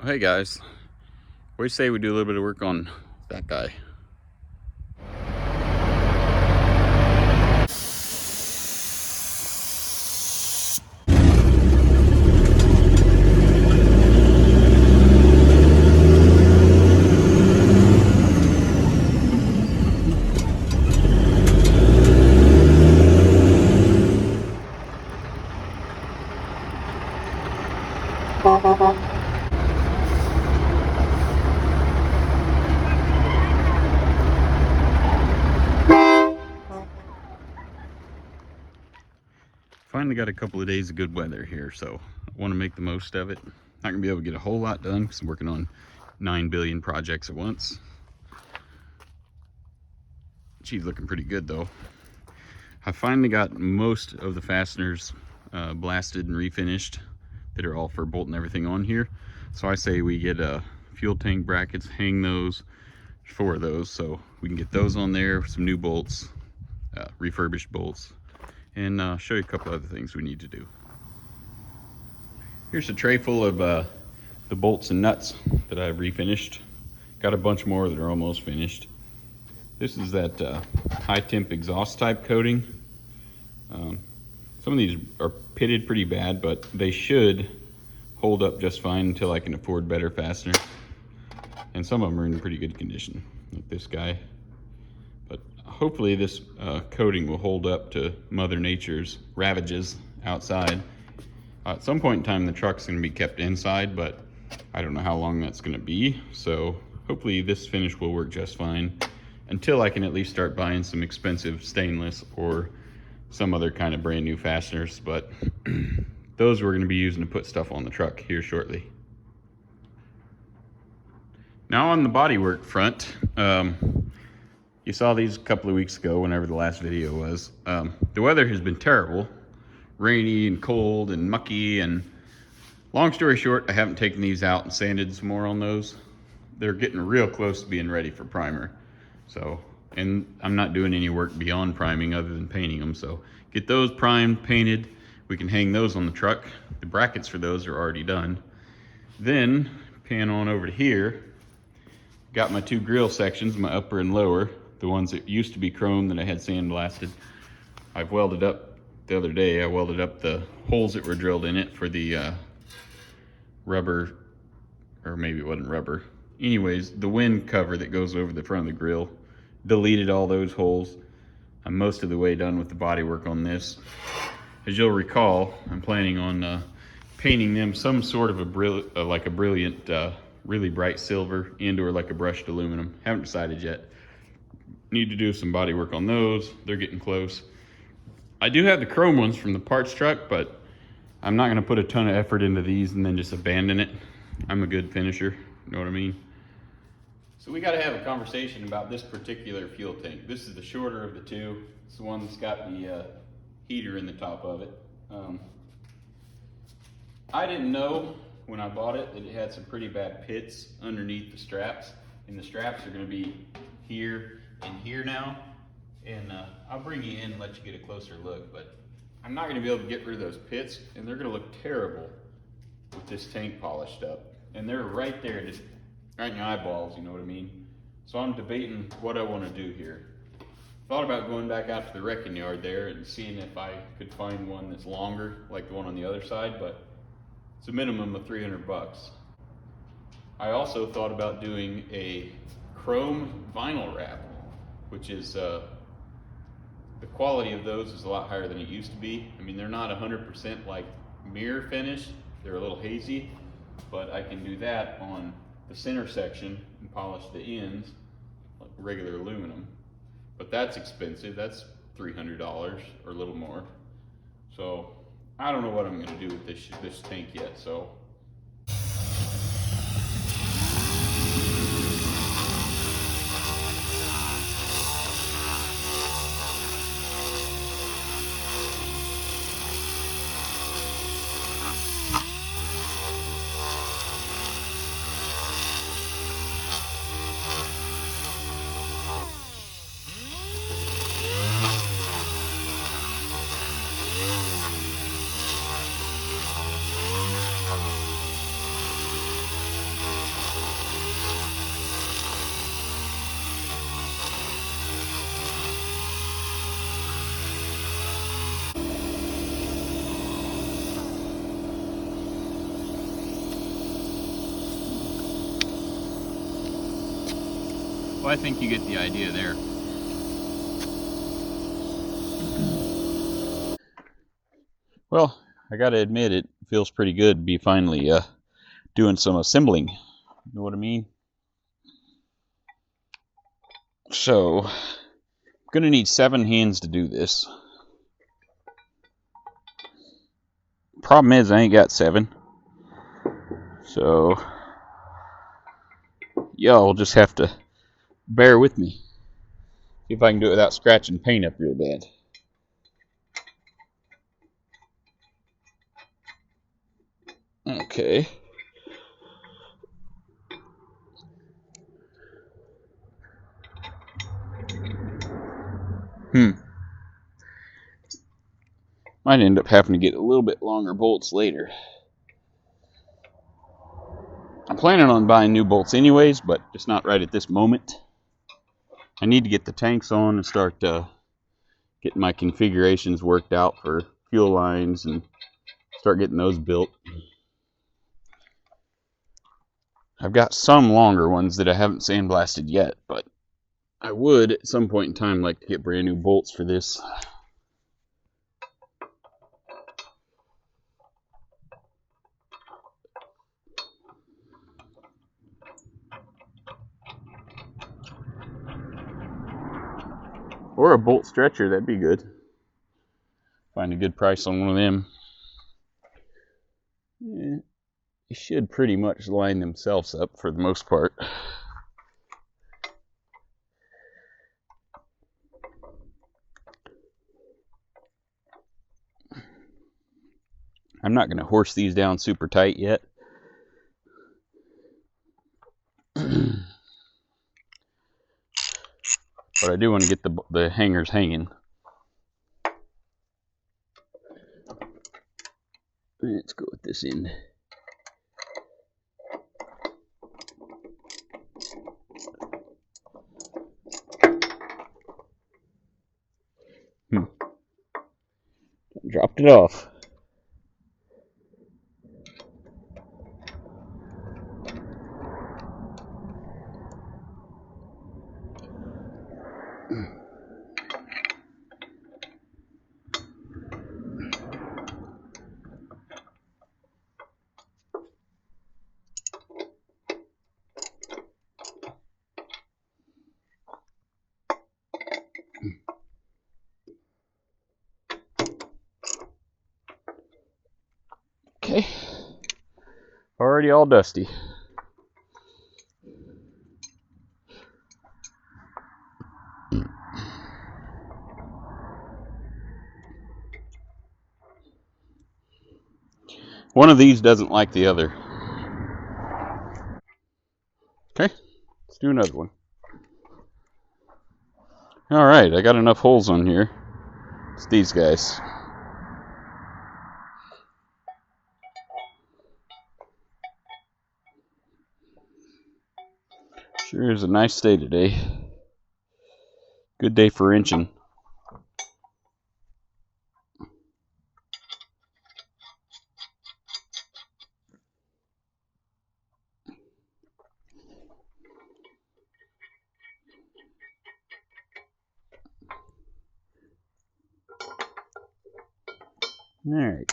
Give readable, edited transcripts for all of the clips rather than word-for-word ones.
Hey guys, what do you say we do a little bit of work on that guy? Finally got a couple of days of good weather here, so I want to make the most of it. Not gonna be able to get a whole lot done because I'm working on 9 billion projects at once. She's looking pretty good though. I finally got most of the fasteners blasted and refinished that are all for bolting everything on here. So I say we get fuel tank brackets, hang those, 4 of those, so we can get those on there, some new bolts, refurbished bolts, and show you a couple other things we need to do. Here's a tray full of the bolts and nuts that I've refinished. Got a bunch more that are almost finished. This is that high temp exhaust type coating. Some of these are pitted pretty bad, but they should hold up just fine until I can afford better fastener. And some of them are in pretty good condition, like this guy. But hopefully this coating will hold up to Mother Nature's ravages outside. At some point in time, the truck's gonna be kept inside, but I don't know how long that's gonna be. So hopefully this finish will work just fine until I can at least start buying some expensive stainless or some other kind of brand new fasteners. But those we're gonna be using to put stuff on the truck here shortly. Now on the bodywork front, you saw these a couple of weeks ago, whenever the last video was. The weather has been terrible, rainy and cold and mucky, and long story short, I haven't taken these out and sanded some more on those. They're getting real close to being ready for primer. So, and I'm not doing any work beyond priming other than painting them. So get those primed, painted, we can hang those on the truck. The brackets for those are already done. Then pan on over to here. Got my 2 grill sections, my upper and lower, the ones that used to be chrome that I had sandblasted. I've welded up the other day, I welded up the holes that were drilled in it for the rubber, or maybe it wasn't rubber. Anyways, the wind cover that goes over the front of the grill. Deleted all those holes. I'm most of the way done with the bodywork on this. As you'll recall, I'm planning on painting them some sort of a brilliant, really bright silver and or like a brushed aluminum. Haven't decided yet. Need to do some body work on those. They're getting close. I do have the chrome ones from the parts truck, but I'm not gonna put a ton of effort into these and then just abandon it. I'm a good finisher, you know what I mean? So we gotta have a conversation about this particular fuel tank. This is the shorter of the two. It's the one that's got the heater in the top of it. I didn't know when I bought it that it had some pretty bad pits underneath the straps, and the straps are gonna be here and here now. And I'll bring you in and let you get a closer look, but I'm not gonna be able to get rid of those pits, and they're gonna look terrible with this tank polished up. And they're right there, just right in your eyeballs, you know what I mean? So I'm debating what I wanna do here. Thought about going back out to the wrecking yard there and seeing if I could find one that's longer, like the one on the other side, but it's a minimum of 300 bucks. I also thought about doing a chrome vinyl wrap, which is, the quality of those is a lot higher than it used to be. I mean, they're not 100% like mirror finish, they're a little hazy, but I can do that on the center section and polish the ends like regular aluminum. But that's expensive, that's $300 or a little more. So I don't know what I'm gonna do with this tank yet, so. I think you get the idea there. Well, I gotta admit, it feels pretty good to be finally doing some assembling. You know what I mean? So, I'm gonna need 7 hands to do this. Problem is, I ain't got 7. So, y'all just have to bear with me. See if I can do it without scratching paint up real bad. Okay. Might end up having to get a little bit longer bolts later. I'm planning on buying new bolts anyways, but just not right at this moment. I need to get the tanks on and start getting my configurations worked out for fuel lines and start getting those built. I've got some longer ones that I haven't sandblasted yet, but I would at some point in time like to get brand new bolts for this. Or a bolt stretcher, that'd be good. Find a good price on one of them. Yeah, they should pretty much line themselves up for the most part. I'm not going to horse these down super tight yet. But I do want to get the hangers hanging. Let's go with this end. Dropped it off. Okay, already all dusty. One of these doesn't like the other. Okay, let's do another one. Alright, I got enough holes on here. It's these guys. Sure is a nice day today. Good day for inching. Alright.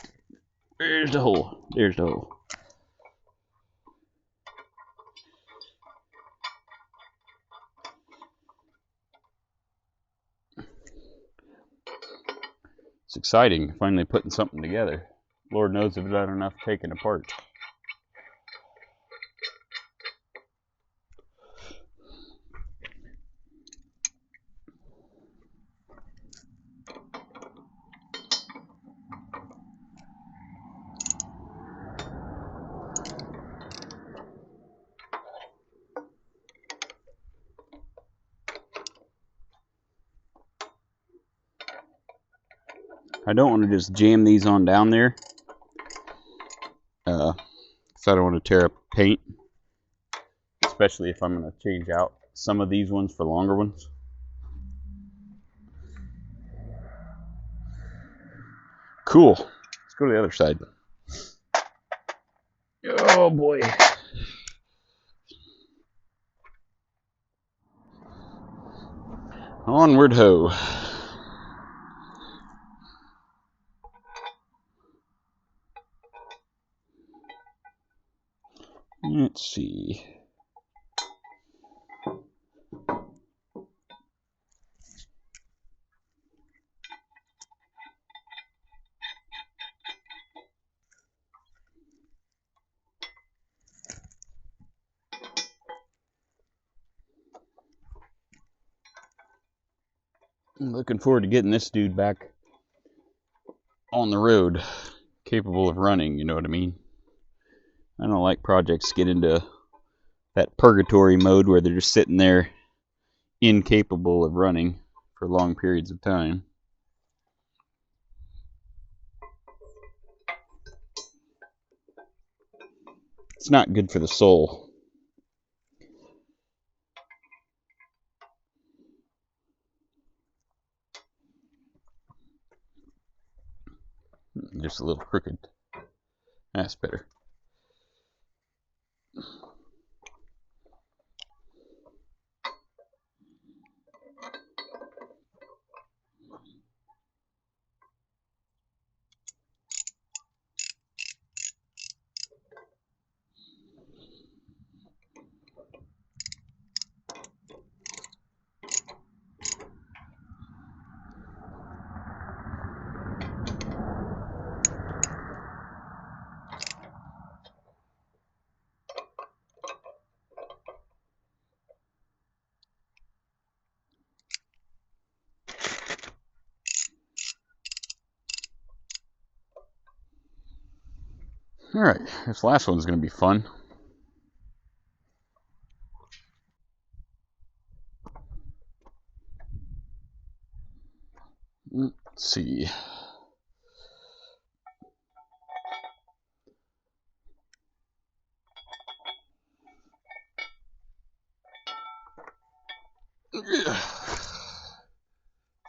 There's the hole. There's the hole. It's exciting, finally putting something together. Lord knows if I've done enough taking apart. I don't want to just jam these on down there, because I don't want to tear up paint, especially if I'm going to change out some of these ones for longer ones. Cool. Let's go to the other side. Oh boy. Onward ho. Let's see. I'm looking forward to getting this dude back on the road, capable of running, you know what I mean? I don't like projects get into that purgatory mode where they're just sitting there incapable of running for long periods of time. It's not good for the soul. Just a little crooked. That's better. Alright, this last one's going to be fun. Let's see.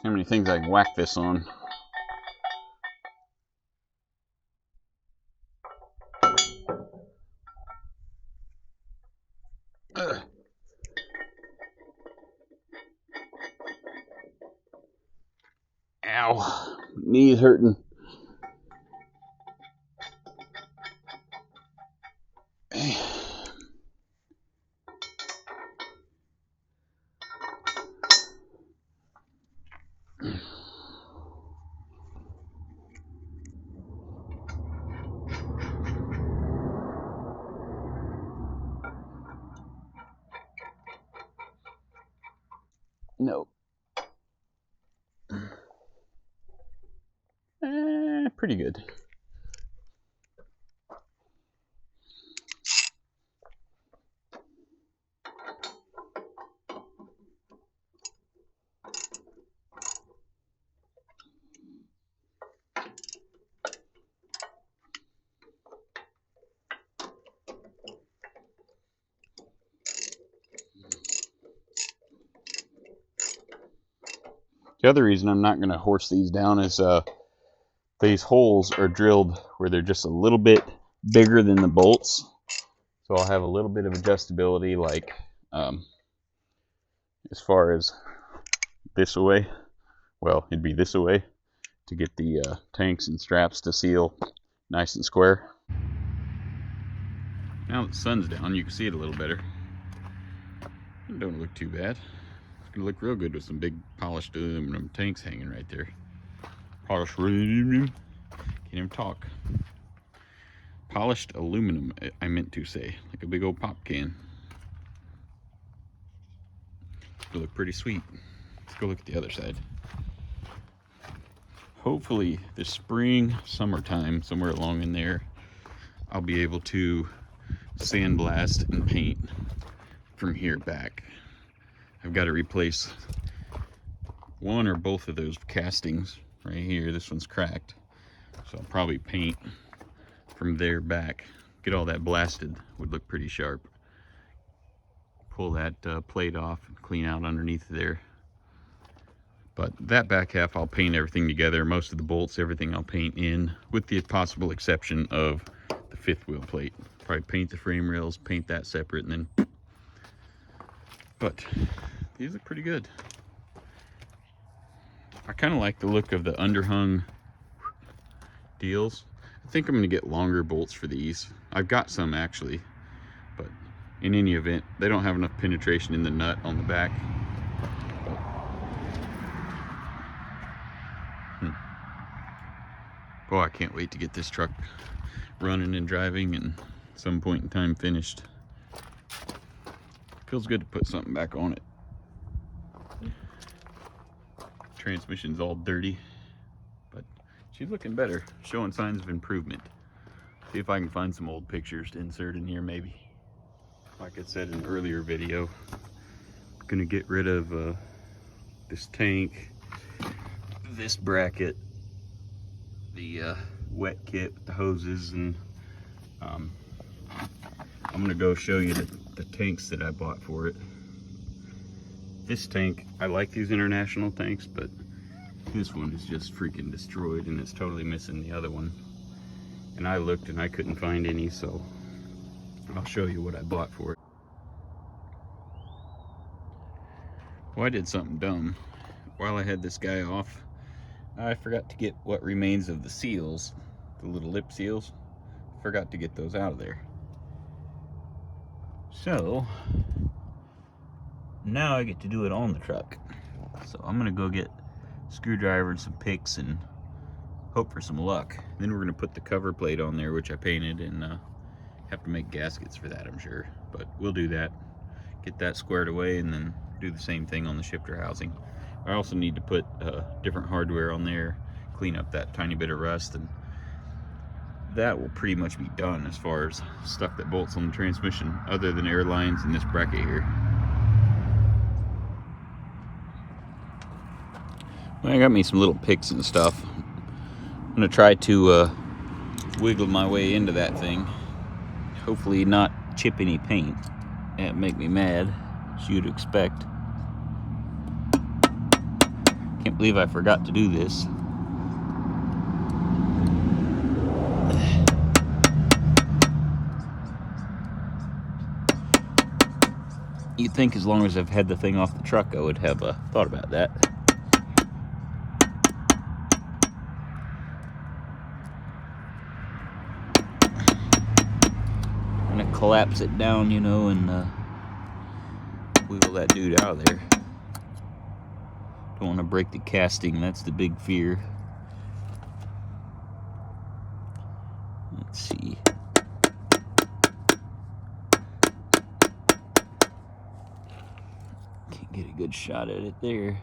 How many things I can whack this on? Ow, knees hurting. No. Pretty good. The other reason I'm not going to horse these down is these holes are drilled where they're just a little bit bigger than the bolts. So I'll have a little bit of adjustability, like as far as this away. Well, it'd be this away to get the tanks and straps to seal nice and square. Now that the sun's down, you can see it a little better. It don't look too bad. It's gonna look real good with some big polished aluminum tanks hanging right there. Polished aluminum. Can't even talk. Polished aluminum, I meant to say, like a big old pop can. It'll look pretty sweet. Let's go look at the other side. Hopefully this spring, summertime, somewhere along in there, I'll be able to sandblast and paint from here back. I've got to replace one or both of those castings right here. This one's cracked, so I'll probably paint from there back. Get all that blasted, would look pretty sharp. Pull that plate off and clean out underneath there. But that back half I'll paint everything together. Most of the bolts, everything I'll paint in, with the possible exception of the fifth wheel plate. Probably paint the frame rails, paint that separate, and then... But these look pretty good. I kind of like the look of the underhung deals. I think I'm going to get longer bolts for these. I've got some actually, but in any event, they don't have enough penetration in the nut on the back. Boy, I can't wait to get this truck running and driving and some point in time finished. Feels good to put something back on it. Transmission's all dirty, but she's looking better, showing signs of improvement. See if I can find some old pictures to insert in here maybe. Like I said in an earlier video, I'm gonna get rid of this tank, this bracket, the wet kit with the hoses, and I'm gonna go show you the tanks that I bought for it. This tank, I like these international tanks, but this one is just freaking destroyed and it's totally missing the other one. And I looked and I couldn't find any, so I'll show you what I bought for it. Well, I did something dumb. While I had this guy off, I forgot to get what remains of the seals, the little lip seals. Forgot to get those out of there. So now I get to do it on the truck. So I'm gonna go get a screwdriver and some picks and hope for some luck. Then we're gonna put the cover plate on there, which I painted, and have to make gaskets for that, I'm sure. But we'll do that, get that squared away, and then do the same thing on the shifter housing. I also need to put different hardware on there, clean up that tiny bit of rust, and that will pretty much be done as far as stuff that bolts on the transmission, other than air lines and this bracket here. Well, I got me some little picks and stuff. I'm gonna try to wiggle my way into that thing. Hopefully not chip any paint. That'd make me mad, as you'd expect. Can't believe I forgot to do this. You'd think as long as I've had the thing off the truck, I would have thought about that. I'm gonna collapse it down, you know, and wiggle that dude out of there. Don't want to break the casting, that's the big fear. Let's see. Can't get a good shot at it there.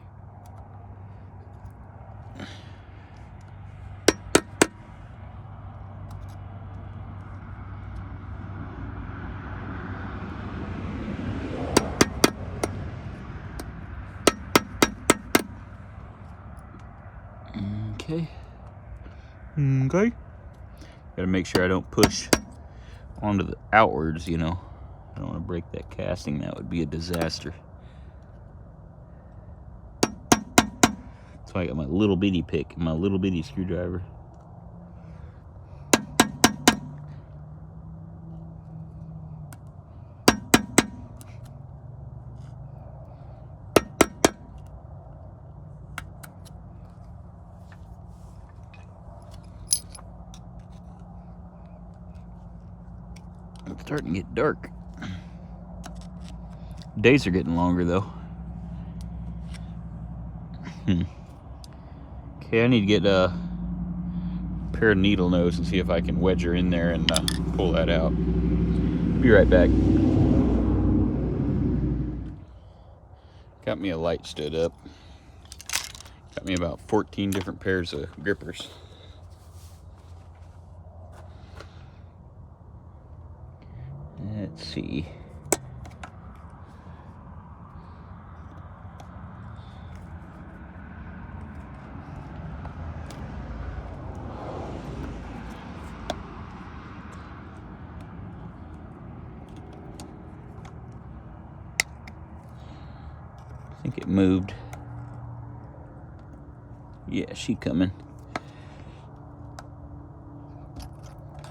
Okay. Gotta make sure I don't push onto the outwards, you know. I don't want to break that casting. That would be a disaster. That's why I got my little bitty pick and my little bitty screwdriver. It's starting to get dark. Days are getting longer though. Okay, I need to get a pair of needle nose and see if I can wedge her in there and pull that out. Be right back. Got me a light stood up. Got me about 14 different pairs of grippers. Let's see. I think it moved. Yeah, she coming.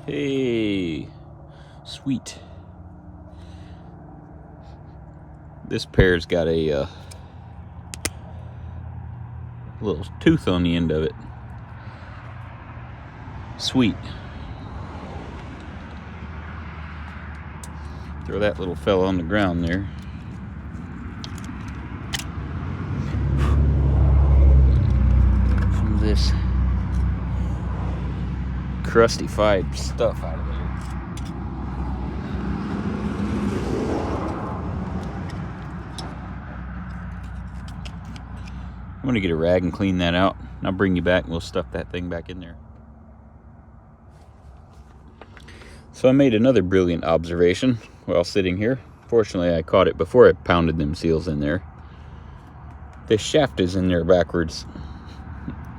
Hey, sweet. This pair's got a A little tooth on the end of it. Sweet. Throw that little fella on the ground there. Some of this crustified stuff out of there. I'm gonna get a rag and clean that out. I'll bring you back and we'll stuff that thing back in there. So I made another brilliant observation while sitting here. Fortunately, I caught it before I pounded them seals in there. This shaft is in there backwards.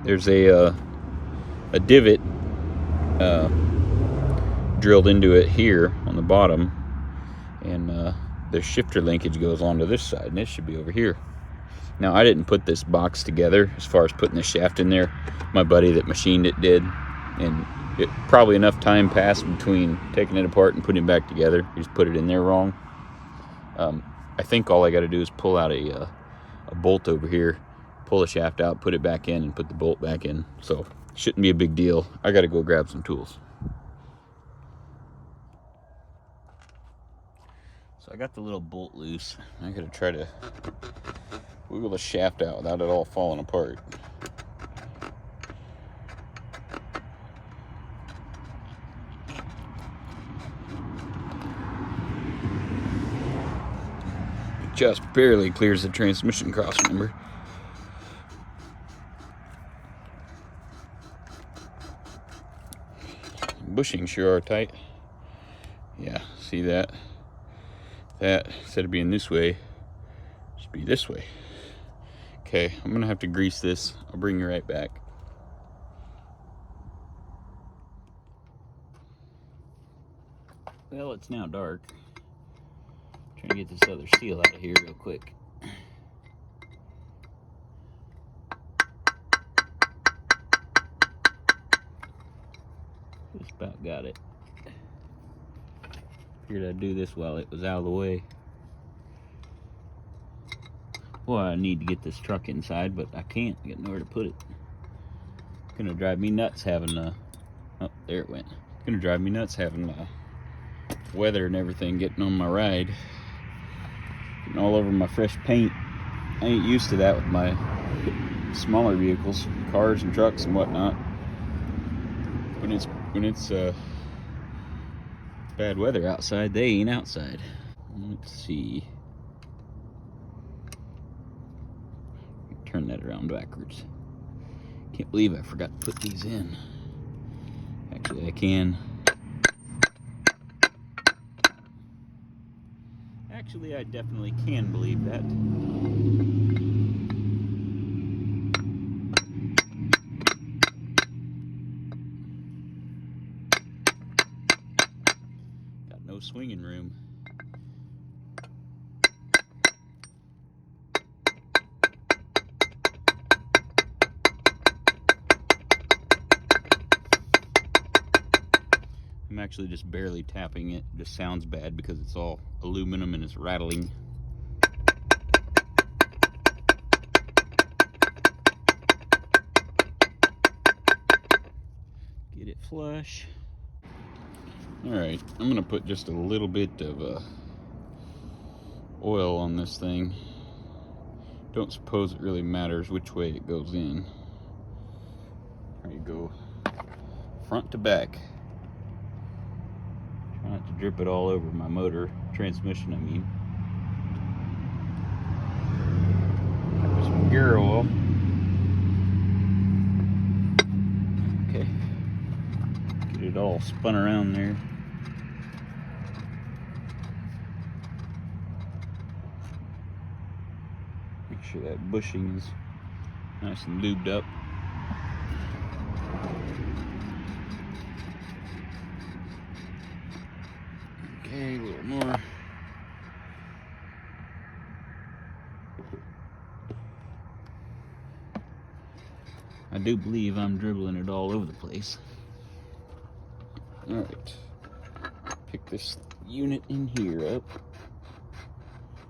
There's a divot drilled into it here on the bottom, and the shifter linkage goes onto this side, and it should be over here. Now, I didn't put this box together as far as putting the shaft in there. My buddy that machined it did, and probably enough time passed between taking it apart and putting it back together. He just put it in there wrong. I think all I got to do is pull out a bolt over here, pull the shaft out, put it back in, and put the bolt back in. So, shouldn't be a big deal. I got to go grab some tools. So I got the little bolt loose. I got to try to wiggle the shaft out without it all falling apart. It just barely clears the transmission cross member. Bushings sure are tight. Yeah, see that? That, instead of being this way, should be this way. Okay, I'm gonna have to grease this. I'll bring you right back. Well, it's now dark. Trying to get this other seal out of here real quick. Just about got it. Figured I'd do this while it was out of the way. Well, I need to get this truck inside, but I can't. I got nowhere to put it. It's gonna drive me nuts having oh, there it went. It's gonna drive me nuts having weather and everything getting on my ride, getting all over my fresh paint. I ain't used to that with my smaller vehicles, cars and trucks and whatnot. When it's bad weather outside, they ain't outside. Let's see. Turn that around backwards. Can't believe I forgot to put these in. Actually, I can. Actually, I definitely can believe that. Got no swinging room. I'm actually just barely tapping it. It just sounds bad because it's all aluminum and it's rattling. Get it flush. Alright, I'm going to put just a little bit of oil on this thing. Don't suppose it really matters which way it goes in. There you go. Front to back. Try not to drip it all over my motor, transmission I mean. Put some gear oil. Okay. Get it all spun around there. Make sure that bushing is nice and lubed up. Okay, a little more. I do believe I'm dribbling it all over the place. Alright. Pick this unit in here up.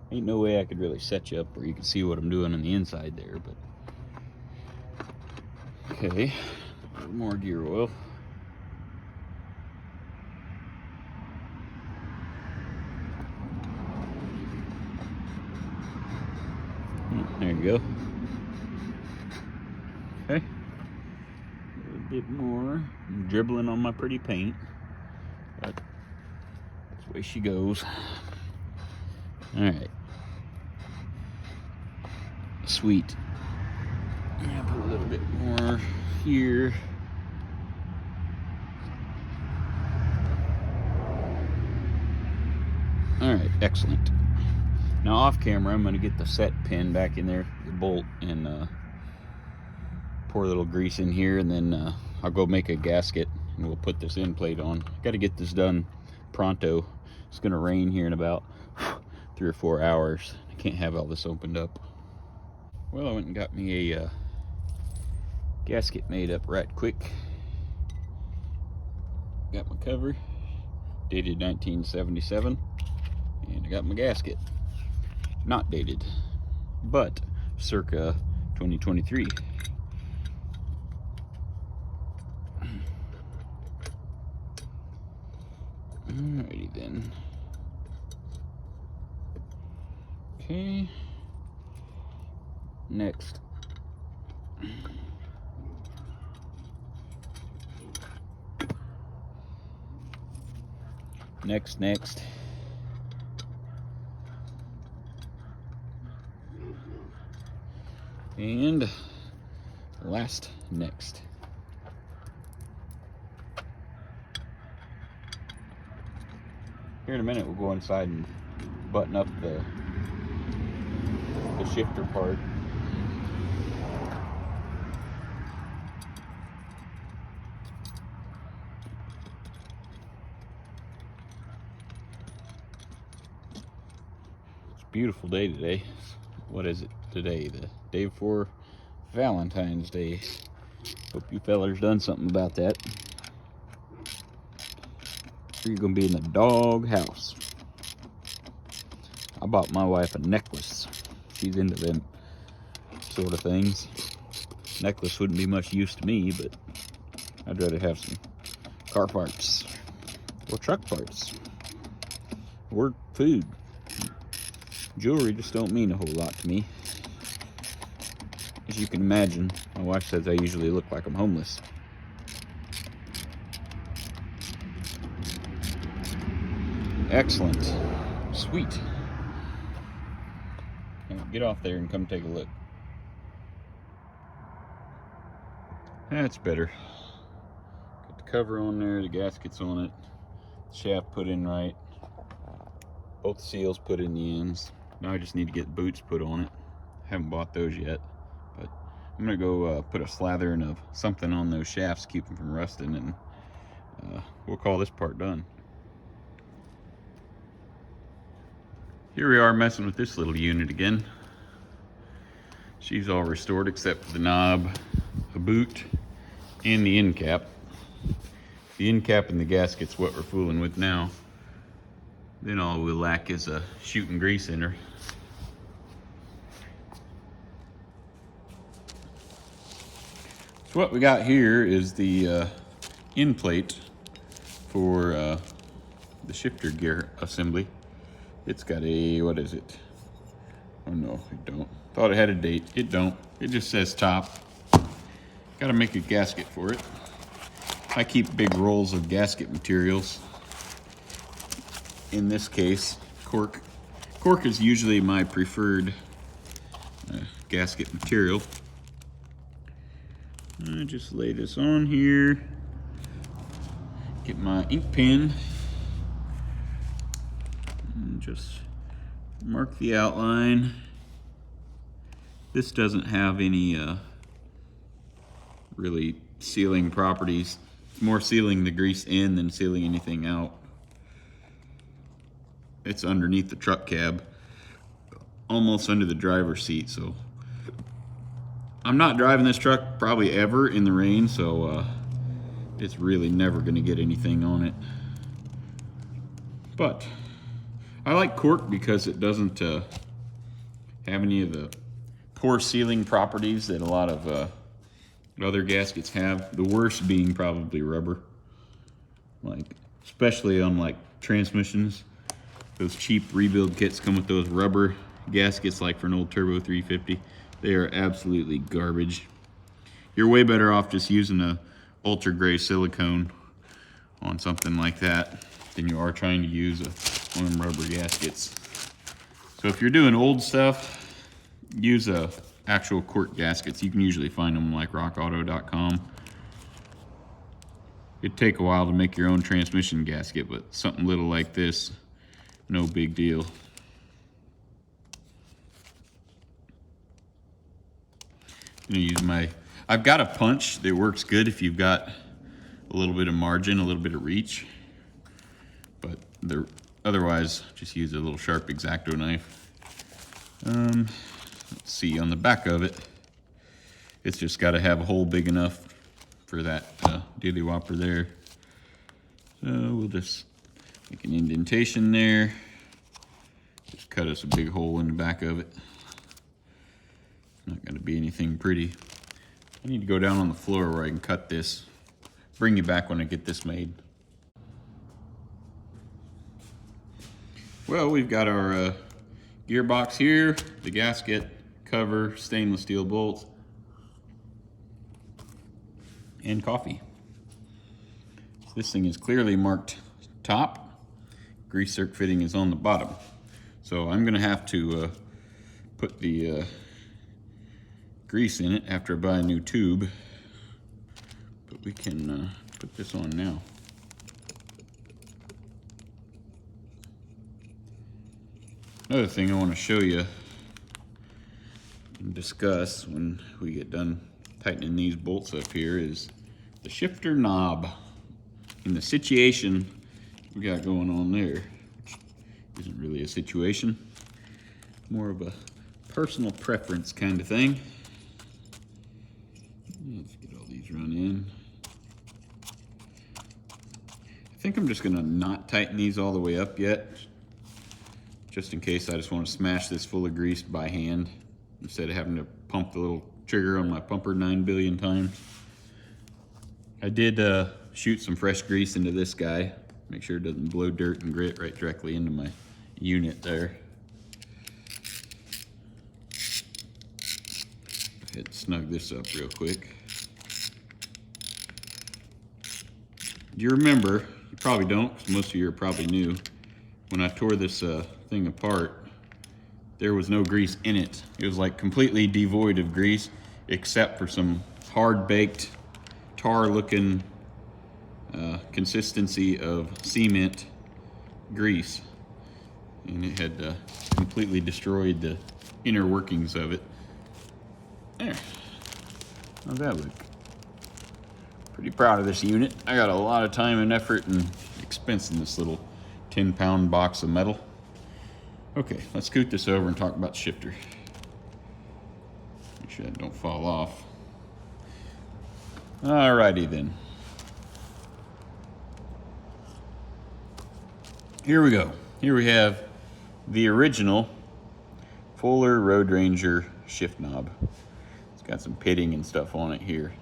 Ain't no way I could really set you up where you can see what I'm doing on the inside there, but Okay, a little more gear oil. There you go. Okay. A little bit more. I'm dribbling on my pretty paint, but that's the way she goes. All right. Sweet. Yeah, put a little bit more here. All right, excellent. Now off camera, I'm gonna get the set pin back in there, the bolt, and pour a little grease in here, and then I'll go make a gasket, and we'll put this end plate on. Got to get this done pronto. It's gonna rain here in about 3 or 4 hours. I can't have all this opened up. Well, I went and got me a gasket made up right quick. Got my cover, dated 1977, and I got my gasket, not dated, but circa 2023. Alrighty then. Okay. Next. Next. And last next. Here in a minute, we'll go inside and button up the shifter part. It's a beautiful day today. What is it today? The day before Valentine's Day. Hope you fellers done something about that. You're gonna be in the dog house. I bought my wife a necklace. She's into them sort of things. Necklace wouldn't be much use to me, but I'd rather have some car parts or truck parts or food. Jewelry just don't mean a whole lot to me. As you can imagine, my wife says I usually look like I'm homeless. Excellent. Sweet. Now get off there and come take a look. That's better. Got the cover on there, the gasket's on it, the shaft put in right, both seals put in the ends. Now I just need to get boots put on it. Haven't bought those yet, but I'm gonna go put a slathering of something on those shafts, keep them from rusting, and we'll call this part done. Here we are messing with this little unit again. She's all restored except for the knob, the boot, and the end cap. The end cap and the gasket's what we're fooling with now. Then all we'll lack is a shooting grease in her. So what we got here is the end plate for the shifter gear assembly. It's got a, what is it? Oh no, it don't. Thought it had a date. It don't. It just says top. Gotta make a gasket for it. I keep big rolls of gasket materials. In this case, cork. Cork is usually my preferred gasket material. I just lay this on here. Get my ink pen. And just mark the outline. This doesn't have any really sealing properties. It's more sealing the grease in than sealing anything out. It's underneath the truck cab, almost under the driver's seat, so I'm not driving this truck probably ever in the rain, so it's really never gonna get anything on it. But I like cork because it doesn't have any of the poor sealing properties that a lot of other gaskets have. The worst being probably rubber. Like, especially on like transmissions. Those cheap rebuild kits come with those rubber gaskets like for an old Turbo 350. They are absolutely garbage. You're way better off just using a ultra gray silicone on something like that than you are trying to use one of them rubber gaskets. So if you're doing old stuff, use actual cork gaskets. You can usually find them like rockauto.com. It'd take a while to make your own transmission gasket, but something little like this, no big deal. I'm gonna use I've got a punch that works good if you've got a little bit of margin, a little bit of reach, but otherwise just use a little sharp X-Acto knife. Let's see, on the back of it, it's just got to have a hole big enough for that dilly whopper there. So we'll just make an indentation there. Just cut us a big hole in the back of it. Not going to be anything pretty. I need to go down on the floor where I can cut this. Bring you back when I get this made. Well, we've got our gearbox here, the gasket, cover, stainless steel bolts, and coffee. So this thing is clearly marked top. Grease zerk fitting is on the bottom. So I'm going to have to put the grease in it after I buy a new tube. But we can put this on now. Another thing I want to show you and discuss when we get done tightening these bolts up here is the shifter knob and the situation we got going on there, which isn't really a situation, more of a personal preference kind of thing. Let's get all these run in. I think I'm just gonna not tighten these all the way up yet, just in case I just want to smash this full of grease by hand instead of having to pump the little trigger on my pumper 9 billion times. I did shoot some fresh grease into this guy, make sure it doesn't blow dirt and grit right directly into my unit there. Go ahead and snug this up real quick. Do you remember, you probably don't, because most of you are probably new, when I tore this thing apart, there was no grease in it. It was like completely devoid of grease, except for some hard-baked, tar-looking consistency of cement grease. And it had completely destroyed the inner workings of it. There. How's that look? Pretty proud of this unit. I got a lot of time and effort and expense in this little 10-pound box of metal. Okay, let's scoot this over and talk about shifter. Make sure that don't fall off. Alrighty then. Here we go. Here we have the original Fuller Road Ranger shift knob. It's got some pitting and stuff on it here.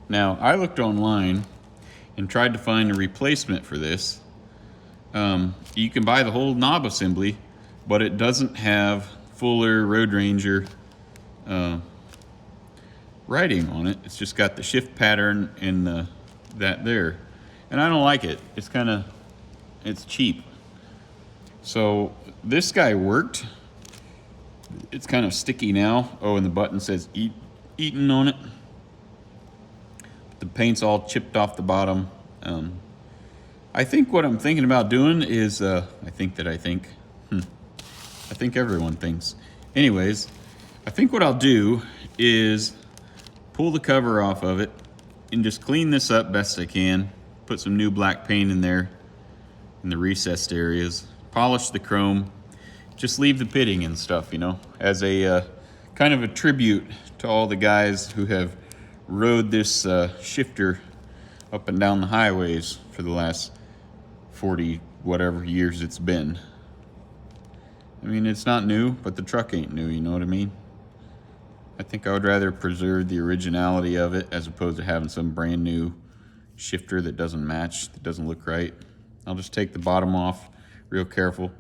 Now, I looked online and tried to find a replacement for this. You can buy the whole knob assembly, but it doesn't have Fuller Road Ranger writing on it. It's just got the shift pattern and that there. And I don't like it. It's cheap. So this guy worked. It's kind of sticky now. Oh, and the button says eaten on it. The paint's all chipped off the bottom. I think what I'm thinking about doing is, I think everyone thinks. Anyways, I think what I'll do is pull the cover off of it and just clean this up best I can. Put some new black paint in there in the recessed areas. Polish the chrome. Just leave the pitting and stuff, you know, as a kind of a tribute to all the guys who have rode this shifter up and down the highways for the last 40 whatever years it's been. I mean, it's not new, but the truck ain't new, you know what I mean? I think I would rather preserve the originality of it as opposed to having some brand new shifter that doesn't match, that doesn't look right. I'll just take the bottom off real careful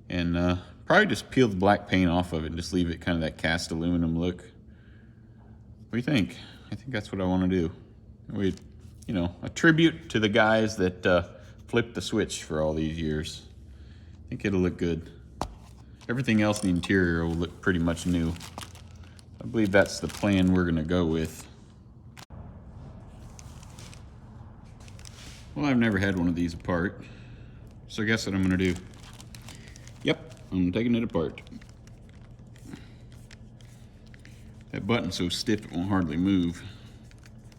and probably just peel the black paint off of it and just leave it kind of that cast aluminum look. What do you think? I think that's what I want to do. You know, a tribute to the guys that flipped the switch for all these years. I think it'll look good. Everything else in the interior will look pretty much new. I believe that's the plan we're gonna go with. Well, I've never had one of these apart, so guess what I'm gonna do? Yep, I'm taking it apart. That button's so stiff it won't hardly move.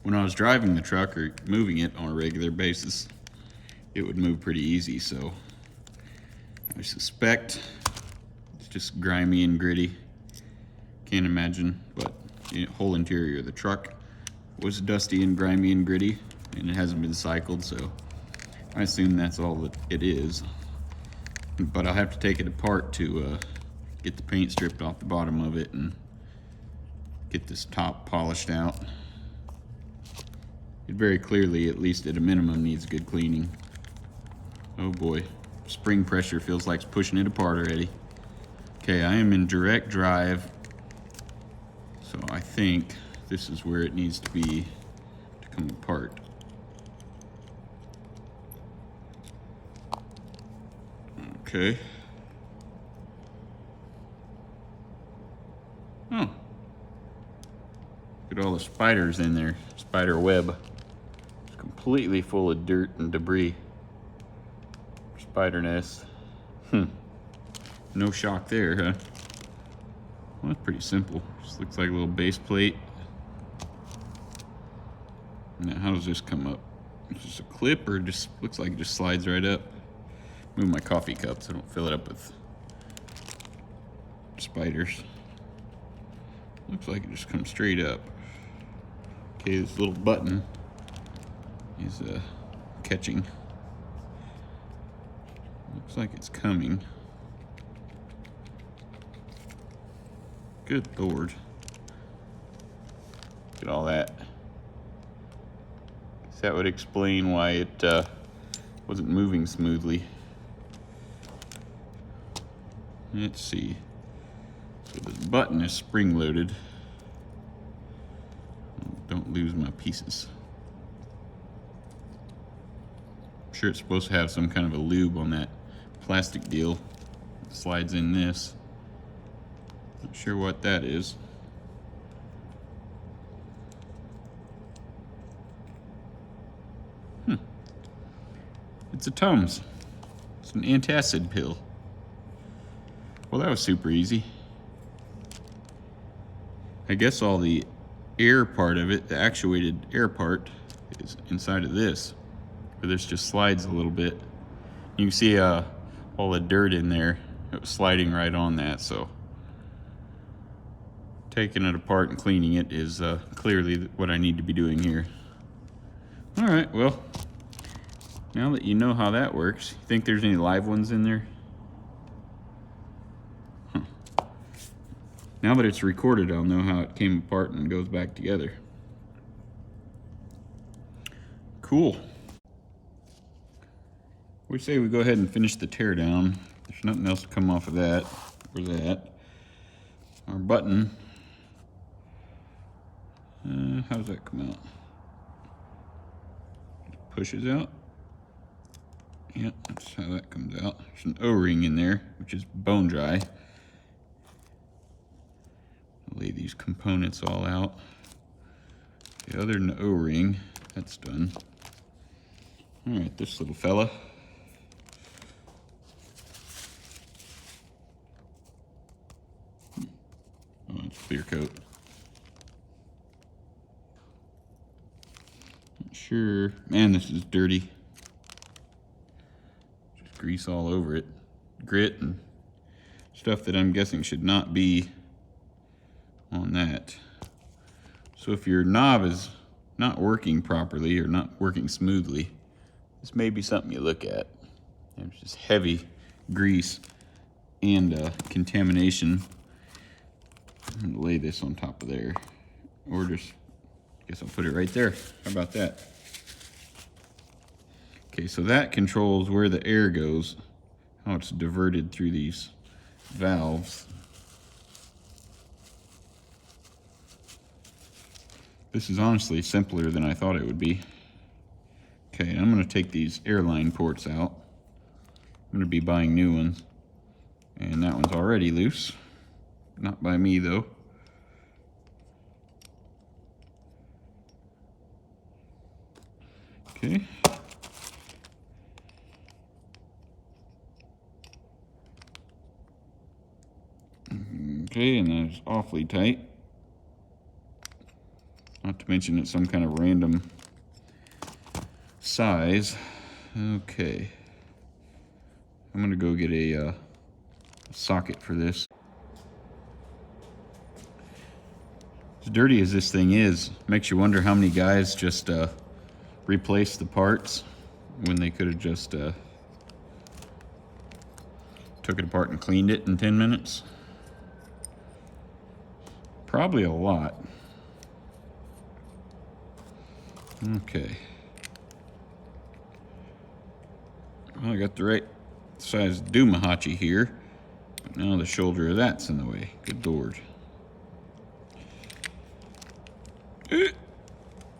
When I was driving the truck or moving it on a regular basis, it would move pretty easy, so I suspect it's just grimy and gritty. Can't imagine, but the whole interior of the truck was dusty and grimy and gritty, and it hasn't been cycled, so I assume that's all that it is. But I'll have to take it apart to get the paint stripped off the bottom of it and get this top polished out. It very clearly, at least at a minimum, needs good cleaning. Oh boy, spring pressure feels like it's pushing it apart already. Okay, I am in direct drive, so I think this is where it needs to be to come apart. Okay. Oh. Look at all the spiders in there. Spider web. It's completely full of dirt and debris. Spider nest. No shock there, huh? Well, that's pretty simple. Just looks like a little base plate. Now, how does this come up? Is this a clip or just looks like it just slides right up? Move my coffee cup so I don't fill it up with spiders. Looks like it just comes straight up. Okay, this little button is catching. Looks like it's coming. Good Lord. Look at all that. Guess that would explain why it wasn't moving smoothly. Let's see. So the button is spring-loaded. Don't lose my pieces. I'm sure it's supposed to have some kind of a lube on that plastic deal. It slides in this. Not sure what that is. It's a Tums. It's an antacid pill. Well, that was super easy. I guess all the air part of it, the actuated air part, is inside of this. Where this just slides a little bit. You can see all the dirt in there. It was sliding right on that, so taking it apart and cleaning it is clearly what I need to be doing here. All right, well, now that you know how that works, you think there's any live ones in there? Now that it's recorded, I'll know how it came apart and goes back together. Cool. We say we go ahead and finish the teardown. There's nothing else to come off of that or that. Our button, how does that come out? It pushes out. Yep, that's how that comes out. There's an O-ring in there, which is bone dry. Lay these components all out. Okay, other than the O-ring, that's done. All right, this little fella. Oh, it's clear coat. Not sure. Man, this is dirty. Just grease all over it. Grit and stuff that I'm guessing should not be on that. So if your knob is not working properly or not working smoothly, this may be something you look at. There's just heavy grease and contamination I'm gonna lay this on top of there, or just, I guess I'll put it right there. How about that? Okay, so that controls where the air goes, how it's diverted through these valves. This is honestly simpler than I thought it would be. Okay, I'm gonna take these airline ports out. I'm gonna be buying new ones. And that one's already loose. Not by me though. Okay. Okay, and that's awfully tight. Not to mention it's some kind of random size. Okay. I'm gonna go get a socket for this. As dirty as this thing is, makes you wonder how many guys just replace the parts when they could have just took it apart and cleaned it in 10 minutes. Probably a lot. Okay. Well, I got the right size Dumahachi here. But now the shoulder of that's in the way. Good Lord.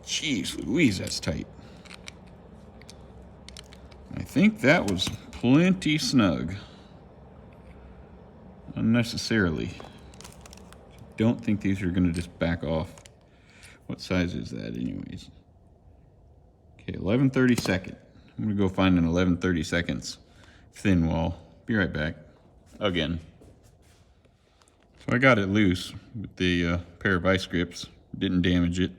Jeez Louise, that's tight. I think that was plenty snug. Unnecessarily. Don't think these are going to just back off. What size is that anyways? Okay, 11/32. I'm going to go find an 11/32 thin wall. Be right back. Again. So I got it loose with the pair of vice grips. Didn't damage it.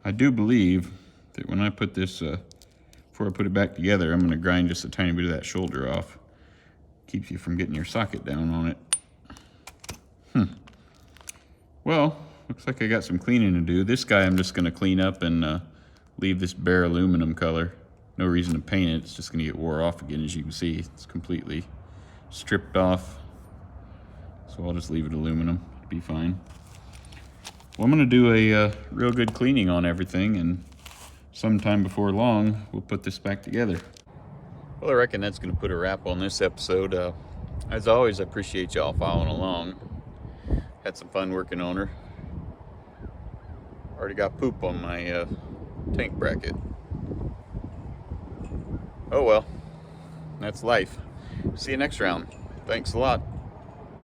I do believe that when I put this, before I put it back together, I'm going to grind just a tiny bit of that shoulder off. Keeps you from getting your socket down on it. Well, looks like I got some cleaning to do. This guy I'm just going to clean up and leave this bare aluminum color. No reason to paint it. It's just going to get wore off again. As you can see, it's completely stripped off. So I'll just leave it aluminum. It'll be fine. Well, I'm going to do a real good cleaning on everything, and sometime before long, we'll put this back together. Well, I reckon that's going to put a wrap on this episode. As always, I appreciate y'all following along. Had some fun working on her. Already got poop on my tank bracket. Oh well, that's life. See you next round. Thanks a lot.